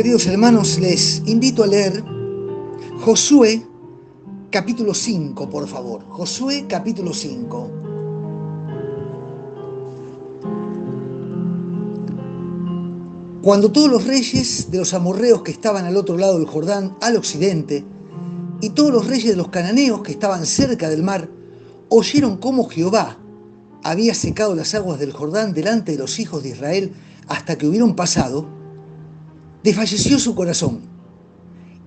Queridos hermanos, les invito a leer Josué capítulo 5, por favor. Josué capítulo 5. Cuando todos los reyes de los amorreos que estaban al otro lado del Jordán, al occidente, y todos los reyes de los cananeos que estaban cerca del mar, oyeron cómo Jehová había secado las aguas del Jordán delante de los hijos de Israel hasta que hubieron pasado, desfalleció su corazón,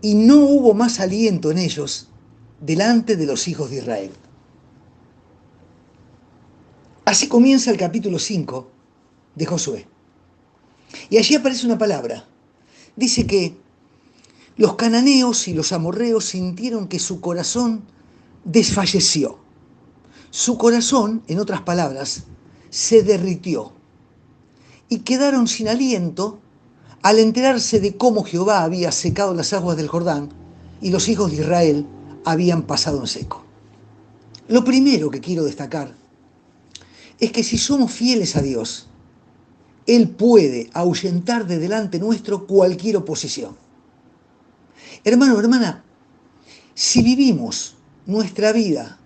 y no hubo más aliento en ellos delante de los hijos de Israel. Así comienza el capítulo 5 de Josué. Y allí aparece una palabra. Dice que los cananeos y los amorreos sintieron que su corazón desfalleció. Su corazón, en otras palabras, se derritió. Y quedaron sin aliento al enterarse de cómo Jehová había secado las aguas del Jordán y los hijos de Israel habían pasado en seco. Lo primero que quiero destacar es que si somos fieles a Dios, Él puede ahuyentar de delante nuestro cualquier oposición. Hermano, hermana, si vivimos nuestra vida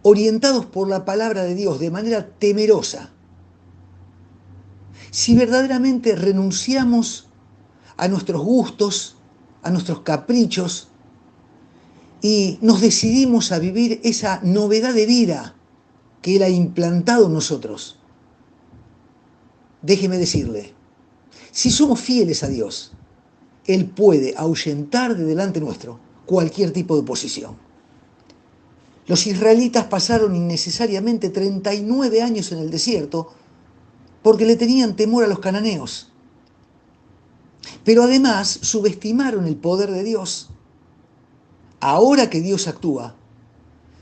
orientados por la palabra de Dios de manera temerosa, si verdaderamente renunciamos a nuestros gustos, a nuestros caprichos, y nos decidimos a vivir esa novedad de vida que Él ha implantado en nosotros, déjeme decirle, si somos fieles a Dios, Él puede ahuyentar de delante nuestro cualquier tipo de oposición. Los israelitas pasaron innecesariamente 39 años en el desierto porque le tenían temor a los cananeos. Pero además subestimaron el poder de Dios. Ahora que Dios actúa,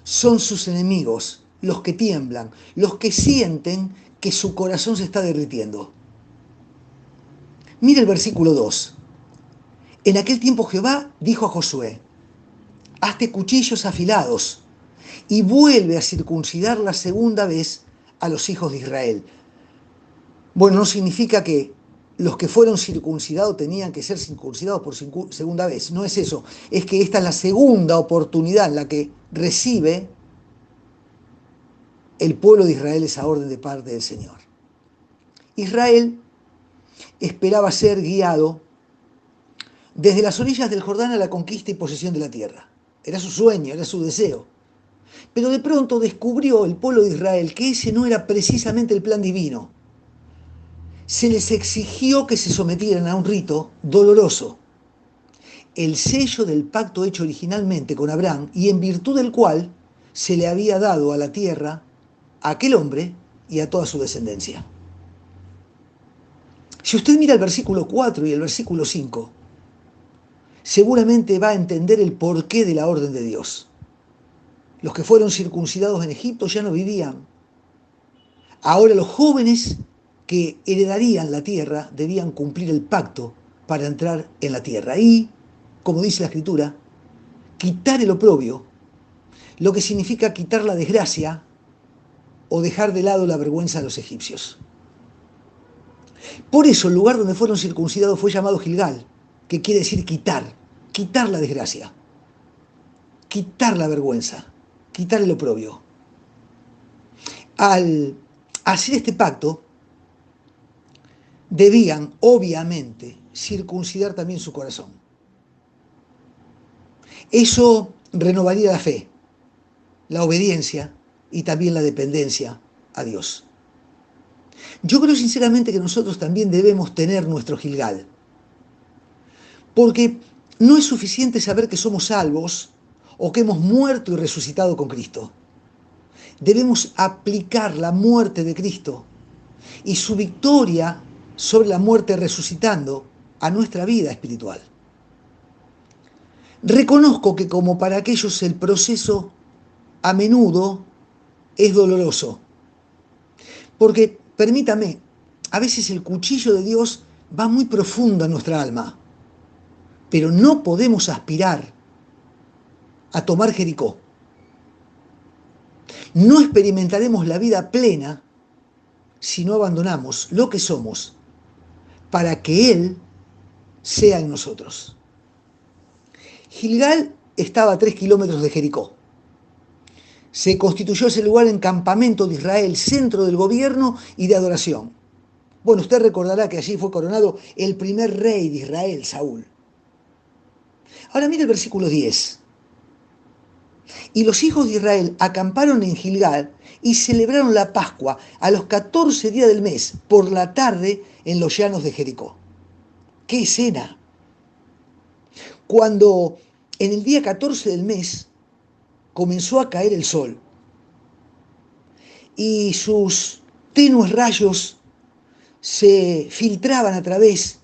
son sus enemigos los que tiemblan, los que sienten que su corazón se está derritiendo. Mira el versículo 2. En aquel tiempo Jehová dijo a Josué: hazte cuchillos afilados y vuelve a circuncidar la segunda vez a los hijos de Israel. Bueno, no significa que los que fueron circuncidados tenían que ser circuncidados por segunda vez, no es eso, es que esta es la segunda oportunidad en la que recibe el pueblo de Israel esa orden de parte del Señor. Israel esperaba ser guiado desde las orillas del Jordán a la conquista y posesión de la tierra. Era su sueño, era su deseo. Pero de pronto descubrió el pueblo de Israel que ese no era precisamente el plan divino. Se les exigió que se sometieran a un rito doloroso, el sello del pacto hecho originalmente con Abraham y en virtud del cual se le había dado a la tierra a aquel hombre y a toda su descendencia. Si usted mira el versículo 4 y el versículo 5, seguramente va a entender el porqué de la orden de Dios. Los que fueron circuncidados en Egipto ya no vivían. Ahora los jóvenes que heredarían la tierra debían cumplir el pacto para entrar en la tierra. Y, como dice la Escritura, quitar el oprobio, lo que significa quitar la desgracia o dejar de lado la vergüenza de los egipcios. Por eso el lugar donde fueron circuncidados fue llamado Gilgal, que quiere decir quitar la desgracia, quitar la vergüenza, quitar el oprobio. Al hacer este pacto, debían, obviamente, circuncidar también su corazón. Eso renovaría la fe, la obediencia y también la dependencia a Dios. Yo creo sinceramente que nosotros también debemos tener nuestro Gilgal, porque no es suficiente saber que somos salvos o que hemos muerto y resucitado con Cristo. Debemos aplicar la muerte de Cristo y su victoria sobre la muerte resucitando a nuestra vida espiritual. Reconozco que como para aquellos el proceso a menudo es doloroso, porque, permítame, a veces el cuchillo de Dios va muy profundo en nuestra alma, pero no podemos aspirar a tomar Jericó. No experimentaremos la vida plena si no abandonamos lo que somos para que Él sea en nosotros. Gilgal estaba a 3 kilómetros de Jericó. Se constituyó ese lugar en campamento de Israel, centro del gobierno y de adoración. Bueno, usted recordará que allí fue coronado el primer rey de Israel, Saúl. Ahora mire el versículo 10. Y los hijos de Israel acamparon en Gilgal y celebraron la Pascua a los 14 días del mes, por la tarde, en los llanos de Jericó. ¡Qué escena! Cuando en el día 14 del mes comenzó a caer el sol y sus tenues rayos se filtraban a través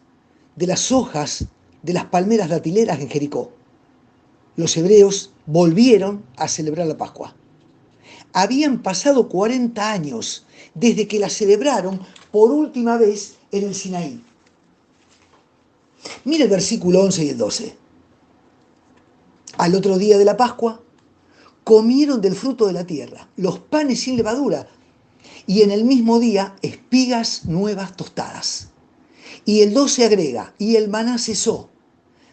de las hojas de las palmeras datileras en Jericó. Los hebreos volvieron a celebrar la Pascua. Habían pasado 40 años desde que la celebraron por última vez en el Sinaí. Mira el versículo 11 y el 12. Al otro día de la Pascua, comieron del fruto de la tierra, los panes sin levadura, y en el mismo día espigas nuevas tostadas. Y el 12 agrega, y el maná cesó,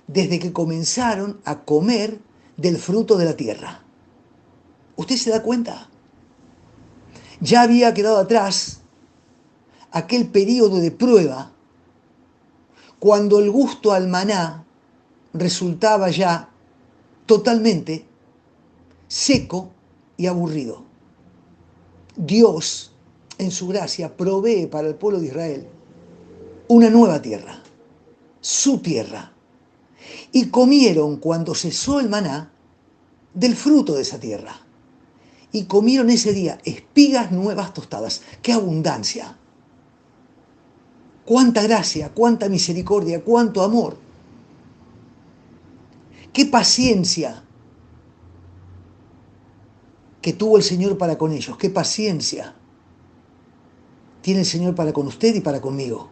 desde que comenzaron a comer del fruto de la tierra. ¿Usted se da cuenta? Ya había quedado atrás aquel periodo de prueba cuando el gusto al maná resultaba ya totalmente seco y aburrido. Dios, en su gracia, provee para el pueblo de Israel una nueva tierra, su tierra. Y comieron cuando cesó el maná del fruto de esa tierra. Y comieron ese día espigas nuevas tostadas. ¡Qué abundancia! ¡Cuánta gracia, cuánta misericordia, cuánto amor! ¡Qué paciencia que tuvo el Señor para con ellos! ¡Qué paciencia tiene el Señor para con usted y para conmigo!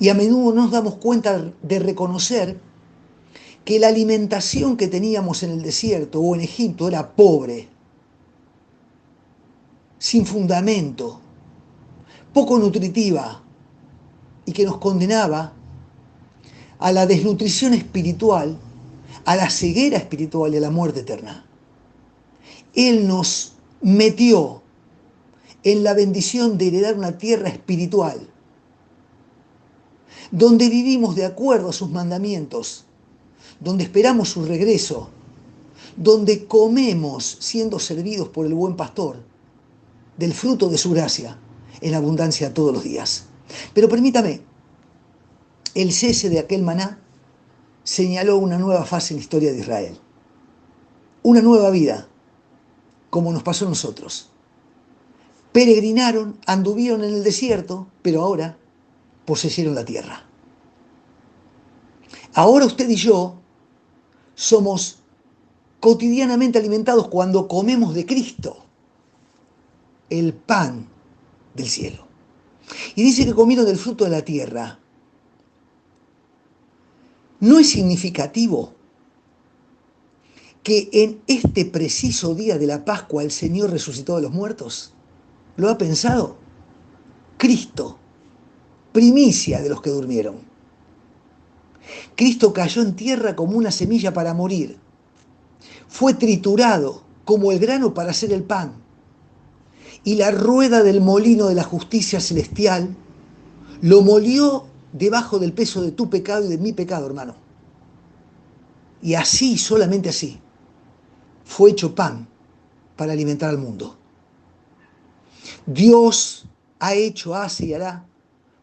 Y a menudo nos damos cuenta de reconocer que la alimentación que teníamos en el desierto o en Egipto era pobre, sin fundamento, poco nutritiva y que nos condenaba a la desnutrición espiritual, a la ceguera espiritual y a la muerte eterna. Él nos metió en la bendición de heredar una tierra espiritual, donde vivimos de acuerdo a sus mandamientos, donde esperamos su regreso, donde comemos siendo servidos por el buen pastor, del fruto de su gracia, en abundancia todos los días. Pero permítame, el cese de aquel maná señaló una nueva fase en la historia de Israel, una nueva vida, como nos pasó a nosotros. Peregrinaron, anduvieron en el desierto, pero ahora poseyeron la tierra. Ahora usted y yo somos cotidianamente alimentados cuando comemos de Cristo, el pan del cielo. Y dice que comieron del fruto de la tierra. ¿No es significativo que en este preciso día de la Pascua el Señor resucitó de los muertos? ¿Lo ha pensado? Cristo, primicia de los que durmieron. Cristo cayó en tierra como una semilla para morir. Fue triturado como el grano para hacer el pan. Y la rueda del molino de la justicia celestial lo molió debajo del peso de tu pecado y de mi pecado, hermano. Y así, solamente así, fue hecho pan para alimentar al mundo. Dios ha hecho, hace y hará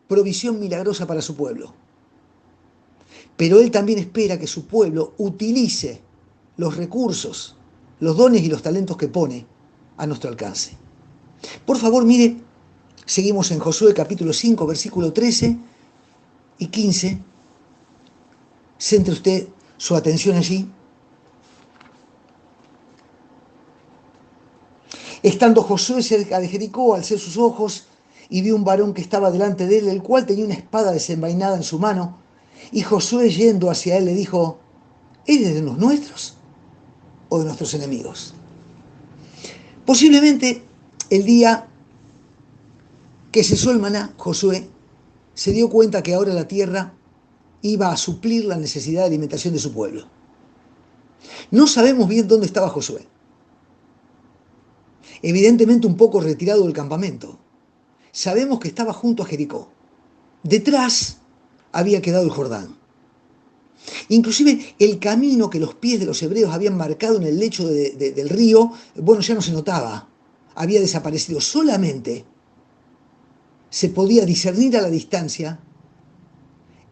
provisión milagrosa para su pueblo. Pero Él también espera que su pueblo utilice los recursos, los dones y los talentos que pone a nuestro alcance. Por favor, mire, seguimos en Josué capítulo 5, versículo 13 y 15. Centre usted su atención allí. Estando Josué cerca de Jericó, alzó sus ojos y vio un varón que estaba delante de él, el cual tenía una espada desenvainada en su mano. Y Josué, yendo hacia él, le dijo: ¿eres de los nuestros o de nuestros enemigos? Posiblemente el día que cesó el maná, Josué se dio cuenta que ahora la tierra iba a suplir la necesidad de alimentación de su pueblo. No sabemos bien dónde estaba Josué. Evidentemente un poco retirado del campamento. Sabemos que estaba junto a Jericó. Detrás había quedado el Jordán. Inclusive el camino que los pies de los hebreos habían marcado en el lecho del río, bueno, ya no se notaba. Había desaparecido. Solamente se podía discernir a la distancia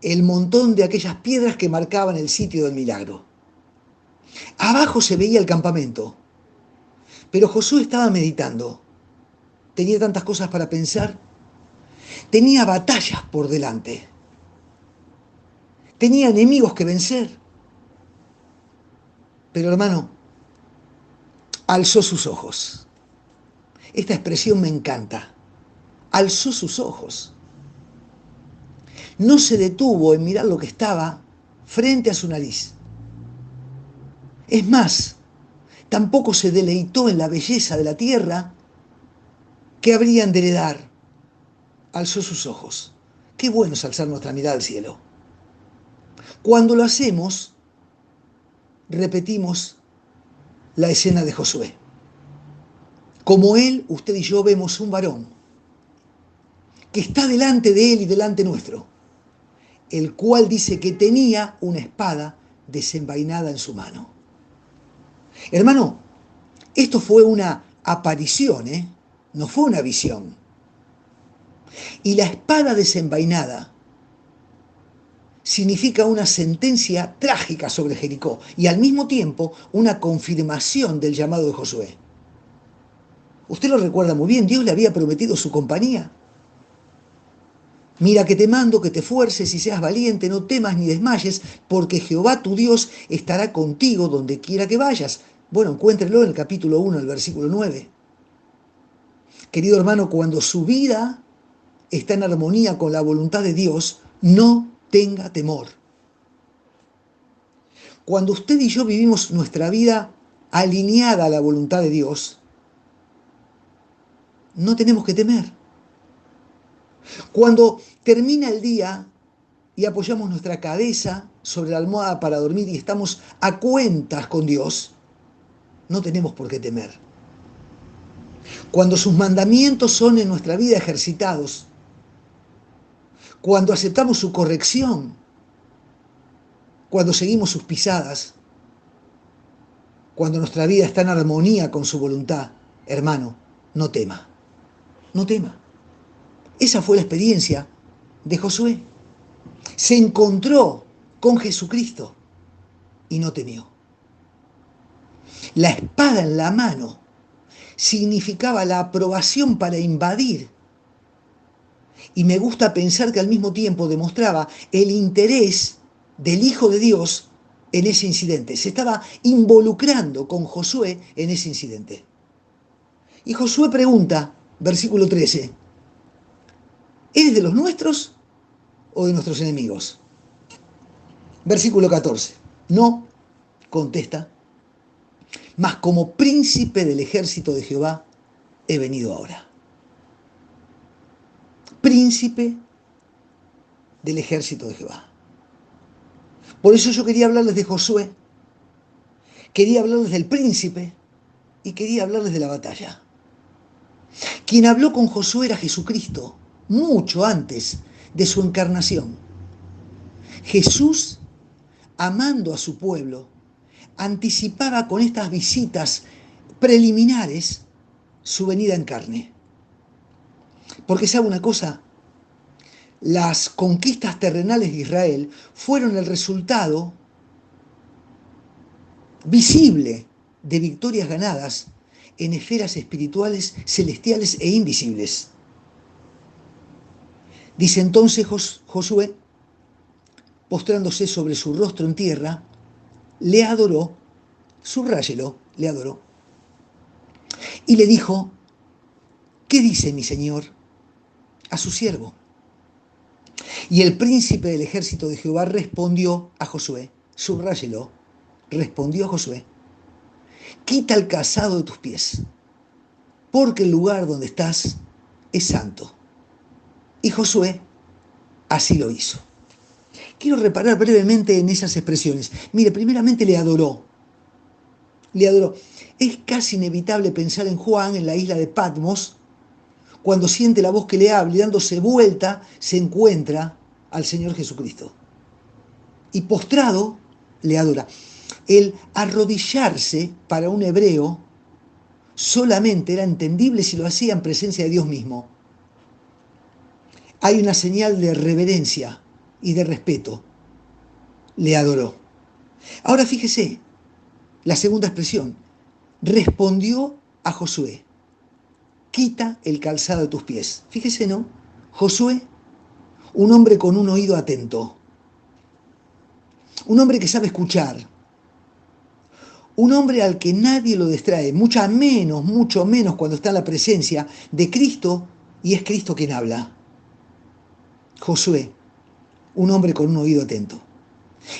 el montón de aquellas piedras que marcaban el sitio del milagro. Abajo se veía el campamento, pero Josué estaba meditando. Tenía tantas cosas para pensar, tenía batallas por delante, tenía enemigos que vencer. Pero hermano, alzó sus ojos. Esta expresión me encanta. Alzó sus ojos. No se detuvo en mirar lo que estaba frente a su nariz. Es más, tampoco se deleitó en la belleza de la tierra que habrían de heredar. Alzó sus ojos. Qué bueno es alzar nuestra mirada al cielo. Cuando lo hacemos, repetimos la escena de Josué. Como él, usted y yo vemos un varón que está delante de él y delante nuestro, el cual dice que tenía una espada desenvainada en su mano. Hermano, esto fue una aparición, no fue una visión. Y la espada desenvainada significa una sentencia trágica sobre Jericó y al mismo tiempo una confirmación del llamado de Josué. Usted lo recuerda muy bien, Dios le había prometido su compañía. Mira que te mando, que te fuerces y seas valiente, no temas ni desmayes, porque Jehová tu Dios estará contigo donde quiera que vayas. Bueno, encuéntrelo en el capítulo 1, el versículo 9. Querido hermano, cuando su vida está en armonía con la voluntad de Dios, no tenga temor. Cuando usted y yo vivimos nuestra vida alineada a la voluntad de Dios, no tenemos que temer. Cuando termina el día y apoyamos nuestra cabeza sobre la almohada para dormir y estamos a cuentas con Dios, no tenemos por qué temer. Cuando sus mandamientos son en nuestra vida ejercitados, cuando aceptamos su corrección, cuando seguimos sus pisadas, cuando nuestra vida está en armonía con su voluntad, hermano, no tema, no tema. Esa fue la experiencia de Josué. Se encontró con Jesucristo y no temió. La espada en la mano significaba la aprobación para invadir. Y me gusta pensar que al mismo tiempo demostraba el interés del Hijo de Dios en ese incidente. Se estaba involucrando con Josué en ese incidente. Y Josué pregunta, versículo 13, ¿eres de los nuestros o de nuestros enemigos? Versículo 14, no, contesta, mas como príncipe del ejército de Jehová he venido ahora. Príncipe del ejército de Jehová. Por eso yo quería hablarles de Josué, quería hablarles del príncipe y quería hablarles de la batalla. Quien habló con Josué era Jesucristo, mucho antes de su encarnación. Jesús, amando a su pueblo, anticipaba con estas visitas preliminares su venida en carne. Porque sabe una cosa, las conquistas terrenales de Israel fueron el resultado visible de victorias ganadas en esferas espirituales, celestiales e invisibles. Dice entonces Josué, postrándose sobre su rostro en tierra, le adoró, subráyelo, le adoró, y le dijo, ¿qué dice mi señor a su siervo? Y el príncipe del ejército de Jehová respondió a Josué, subráyelo, respondió a Josué, quita el calzado de tus pies, porque el lugar donde estás es santo. Y Josué así lo hizo. Quiero reparar brevemente en esas expresiones. Mire, primeramente le adoró. Le adoró. Es casi inevitable pensar en Juan en la isla de Patmos, cuando siente la voz que le habla y dándose vuelta se encuentra al Señor Jesucristo. Y postrado le adora. El arrodillarse para un hebreo solamente era entendible si lo hacía en presencia de Dios mismo. Hay una señal de reverencia y de respeto. Le adoró. Ahora fíjese, la segunda expresión. Respondió a Josué. Quita el calzado de tus pies. Fíjese, ¿no? Josué, un hombre con un oído atento. Un hombre que sabe escuchar. Un hombre al que nadie lo distrae, mucho menos cuando está en la presencia de Cristo y es Cristo quien habla. Josué, un hombre con un oído atento.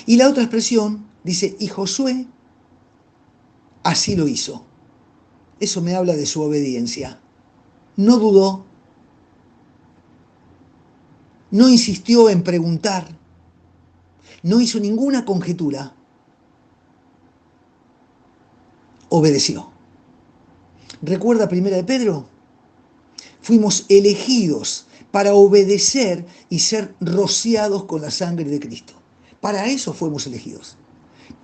Y la otra expresión dice, y Josué así lo hizo. Eso me habla de su obediencia. No dudó, no insistió en preguntar, no hizo ninguna conjetura, obedeció. ¿Recuerda primera de Pedro? Fuimos elegidos para obedecer y ser rociados con la sangre de Cristo. Para eso fuimos elegidos,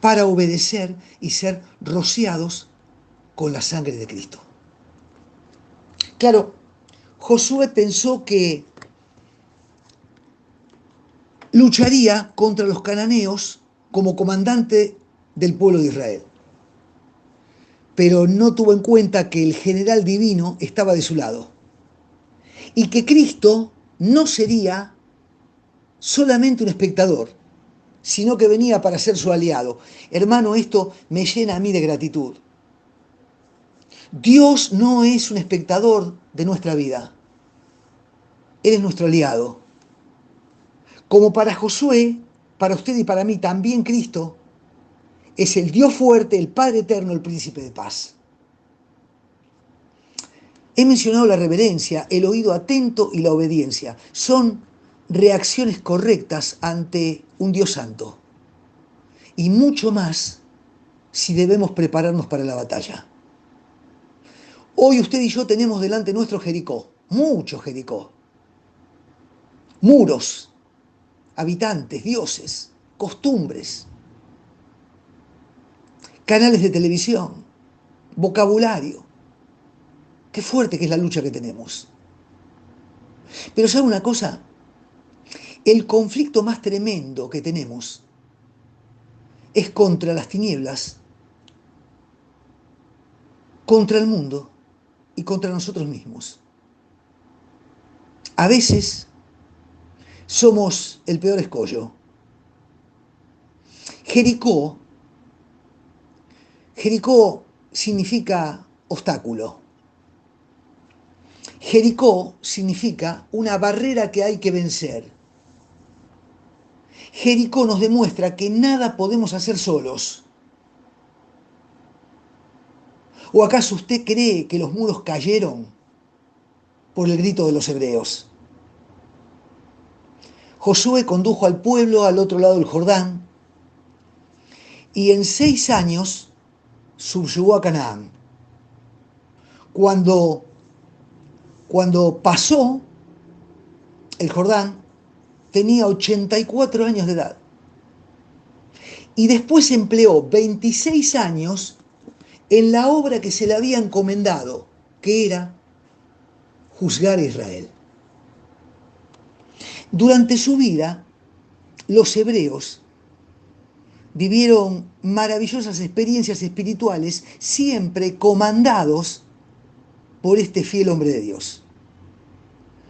para obedecer y ser rociados con la sangre de Cristo. Claro, Josué pensó que lucharía contra los cananeos como comandante del pueblo de Israel, pero no tuvo en cuenta que el general divino estaba de su lado y que Cristo no sería solamente un espectador, sino que venía para ser su aliado. Hermano, esto me llena a mí de gratitud. Dios no es un espectador de nuestra vida, Él es nuestro aliado. Como para Josué, para usted y para mí también Cristo es el Dios fuerte, el Padre eterno, el príncipe de paz. He mencionado la reverencia, el oído atento y la obediencia. Son reacciones correctas ante un Dios santo. Y mucho más si debemos prepararnos para la batalla. Hoy usted y yo tenemos delante nuestro Jericó, mucho Jericó. Muros, habitantes, dioses, costumbres, canales de televisión, vocabulario. Qué fuerte que es la lucha que tenemos. Pero ¿sabe una cosa? El conflicto más tremendo que tenemos es contra las tinieblas, contra el mundo y contra nosotros mismos. A veces somos el peor escollo. Jericó significa obstáculo. Jericó significa una barrera que hay que vencer. Jericó nos demuestra que nada podemos hacer solos. ¿O acaso usted cree que los muros cayeron por el grito de los hebreos? Josué condujo al pueblo al otro lado del Jordán y en 6 años subyugó a Canaán. Cuando pasó el Jordán, tenía 84 años de edad. Y después empleó 26 años en la obra que se le había encomendado, que era juzgar a Israel. Durante su vida, los hebreos vivieron maravillosas experiencias espirituales, siempre comandados por este fiel hombre de Dios.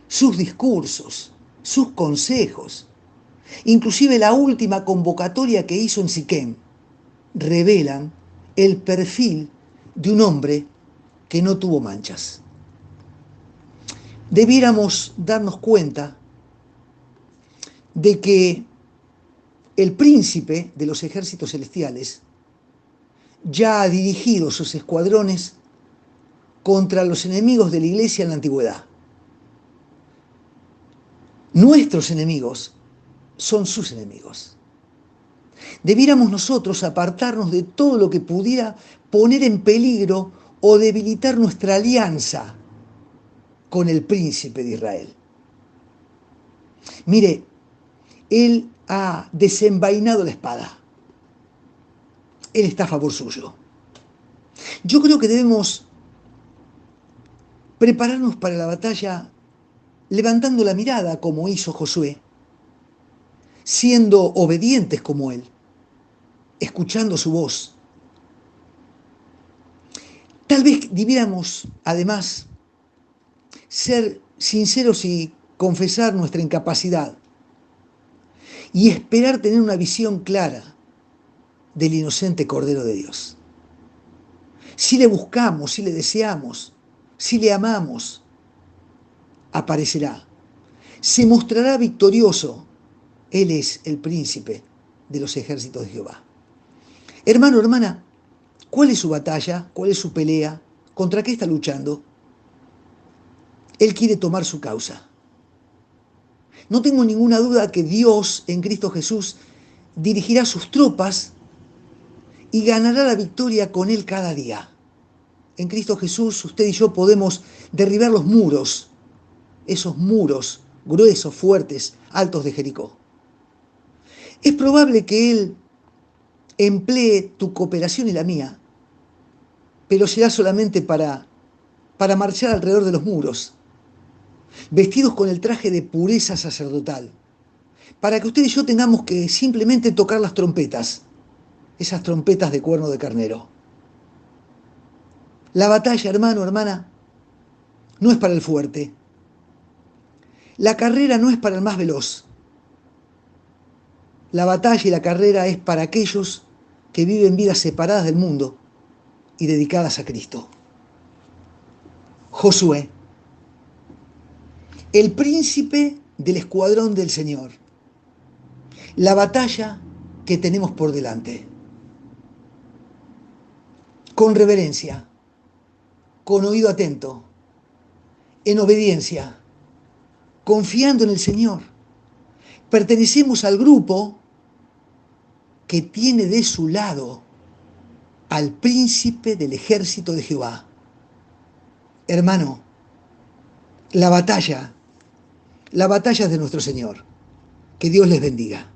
Sus discursos, sus consejos, inclusive la última convocatoria que hizo en Siquem, revelan el perfil de un hombre que no tuvo manchas. Debiéramos darnos cuenta de que el príncipe de los ejércitos celestiales ya ha dirigido sus escuadrones contra los enemigos de la iglesia en la antigüedad. Nuestros enemigos son sus enemigos. Debiéramos nosotros apartarnos de todo lo que pudiera poner en peligro o debilitar nuestra alianza con el príncipe de Israel. Mire, él ha desenvainado la espada. Él está a favor suyo. Yo creo que debemos prepararnos para la batalla levantando la mirada como hizo Josué, siendo obedientes como él, escuchando su voz. Tal vez debiéramos, además, ser sinceros y confesar nuestra incapacidad y esperar tener una visión clara del inocente Cordero de Dios. Si le buscamos, si le deseamos, si le amamos, aparecerá. Se mostrará victorioso. Él es el príncipe de los ejércitos de Jehová. Hermano, hermana, ¿cuál es su batalla? ¿Cuál es su pelea? ¿Contra qué está luchando? Él quiere tomar su causa. No tengo ninguna duda que Dios en Cristo Jesús dirigirá sus tropas y ganará la victoria con Él cada día. En Cristo Jesús usted y yo podemos derribar los muros, esos muros gruesos, fuertes, altos de Jericó. Es probable que Él emplee tu cooperación y la mía, pero será solamente para marchar alrededor de los muros, vestidos con el traje de pureza sacerdotal, para que usted y yo tengamos que simplemente tocar las trompetas, esas trompetas de cuerno de carnero. La batalla, hermano, hermana, no es para el fuerte. La carrera no es para el más veloz. La batalla y la carrera es para aquellos que viven vidas separadas del mundo y dedicadas a Cristo. Josué, el príncipe del escuadrón del Señor. La batalla que tenemos por delante. Con reverencia, con oído atento, en obediencia, confiando en el Señor. Pertenecemos al grupo que tiene de su lado al príncipe del ejército de Jehová. Hermano, la batalla es de nuestro Señor. Que Dios les bendiga.